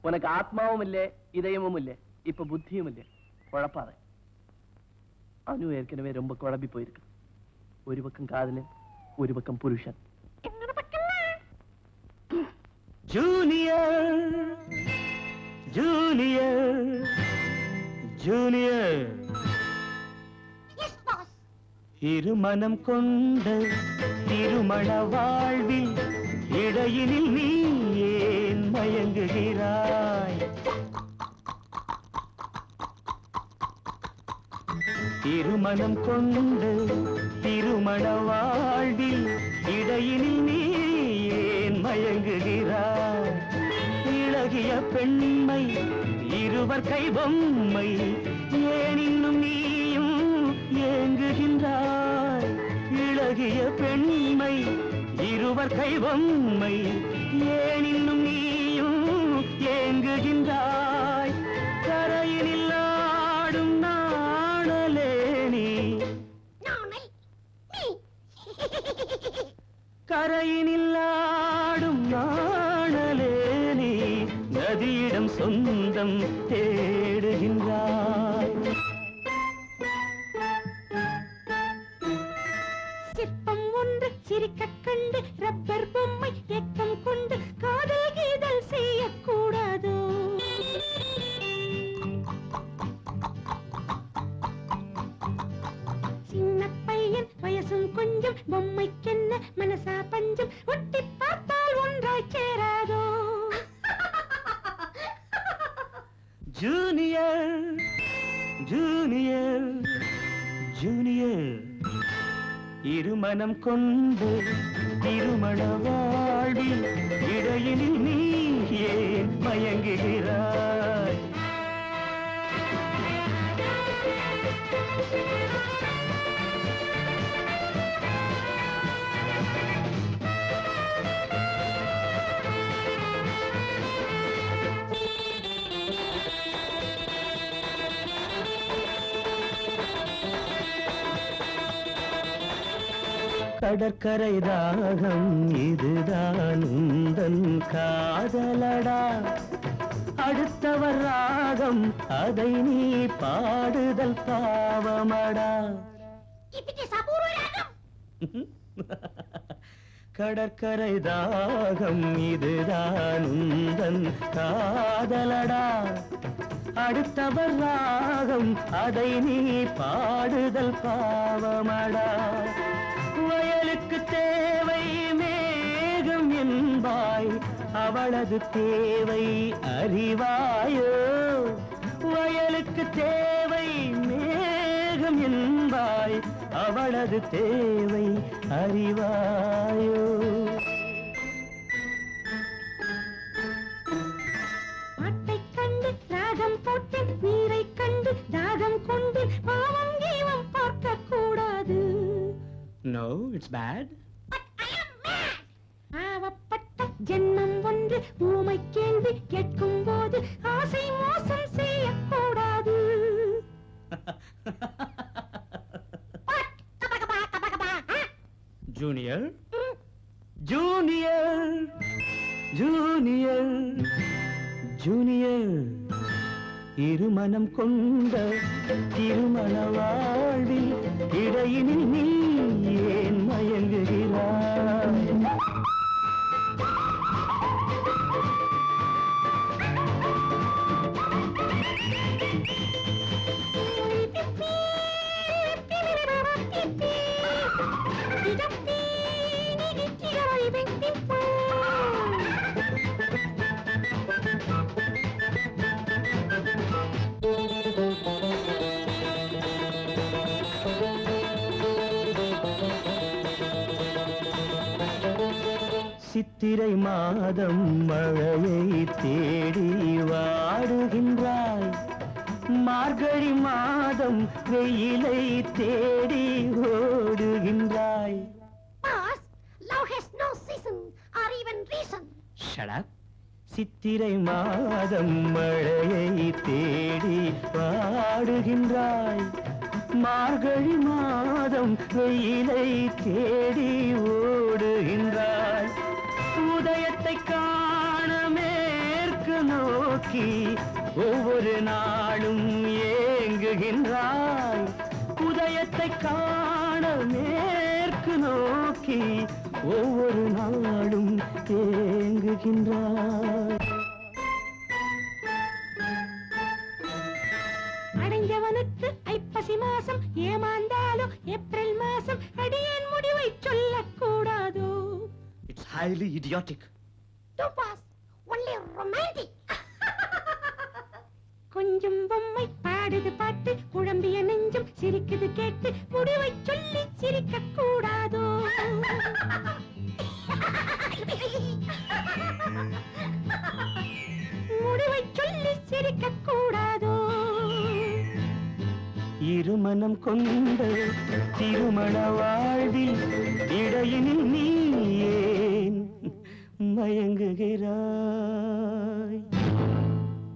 உனக்கு ஆத்மாவும் இல்லே இதயமும் இல்லே இப்ப புத்தியும் இல்லே குழப்பாத அனு ஏற்கனவே ரொம்ப குழம்பி போயிருக்கு ஒரு பக்கம் காதலன் ஒரு பக்கம் புருஷன் ஜூனியர் ஜூனியர் ஜூனியர் இருமனம் கொண்ட திருமண வாழ்வில் இடையினில் நீ ஏன் மயங்குகிறாய் திருமணம் கொண்ட திருமண வாழ்வில் இடையினில் நீ ஏன் மயங்குகிறாய் இளகிய பெண்மை இருவர் கை பொம்மை ஏன் இன்னும் நீயும் ஏங்குகின்றாய் இளகிய பெண்மை இருவர் கை பொம்மை ஏன் இன்னும் நீயும் ஏங்குகின்றாய் கரையினில் ஆடும் நாணலே நீ கரையினில் ஆடும் நாணலே நீ நதியிடம் சொந்தம் தேடுகின்றாய் சிற்பம் ஒன்று சிரிக்க கண்டு ரப்பர் பொம்மை ஏக்கம் கொண்டு காதல் கீதல் செய்யக்கூடாதோ சின்ன பையன் வயசும் கொஞ்சம் பொம்மைக்கென்ன மனசா பஞ்சம் ஒட்டி பார்த்தால் ஒன்றாய் சேராதோ ஜூனியர் ஜூனியர் ஜூனியர் இருமனம் கொண்டு திருமண வாழ்வில் இடையினில் நீ ஏன் மயங்குகிறாய் கடற்கரை தாகம் இதுதான் உந்தன் காதலடா அடுத்தவர் ராகம் அதை நீ பாடுதல் பாவமடா கடற்கரை தாகம் இதுதான் உந்தன் காதலடா அடுத்தவர் ராகம் அதை நீ பாடுதல் பாவமடா வயலுக்கு தேவை மேகம் என்பாய் அவளது தேவை அறிவாயோ வயலுக்கு தேவை மேகம் என்பாய் அவளது தேவை அறிவாயோ பாட்டை கண்டு ராகம் போட்டு நீரை கண்டு தாகம் கொண்டு பாவம் கீவம் பார்க்க கூடாது No, it's bad. But I am mad. ஆவப்பட்ட ஜென்மம் ஒன்று ஊமை கேள்வி கேட்கும் போது ஆசை மோசம் செய்யக்கூடாது Junior? Junior! Junior! Junior! இருமனம் கொண்ட திருமண வாழ்வில் இடையினில் நீ ஏன் மயங்குகிறாய் சித்திரை மாதம் மழையை தேடி வாடுகின்றாய் மார்கழி மாதம் வெயிலை தேடி ஓடுகின்றாய் Boss, love has no season or even reason. Shut up. சித்திரை மாதம் மழையை தேடி வாடுகின்றாய் மார்கழி மாதம் வெயிலை தேடி ஓடுகின்றாய் உதயத்தை காண மேற்கு நோக்கி ஒவ்வொரு நாளும் ஏங்குகின்றாய் உதயத்தை காண மேற்கு நோக்கி ஒவ்வொரு நாளும் ஏங்குகின்றாய். அடைஞ்சவனுக்கு ஐப்பசி மாசம் ஏமாந்தாலும் ஏப்ரல் மாசம் அடியேன் முடிவை சொல்லக்கூடாதோ? It's highly idiotic. Topaz, only romantic. கொஞ்சம் பொம்மை பாடுது பாட்டு குழம்பிய நெஞ்சம் சிரிக்குது கேட்டு முடிவை சொல்லி சிரிக்க கூடாதோ? முடிவை சொல்லி சிரிக்க கூடாதோ? இருமனம் கொண்ட திருமண வாழ்வில் இடையினில் நீ ஏன் மயங்குகிறாய்?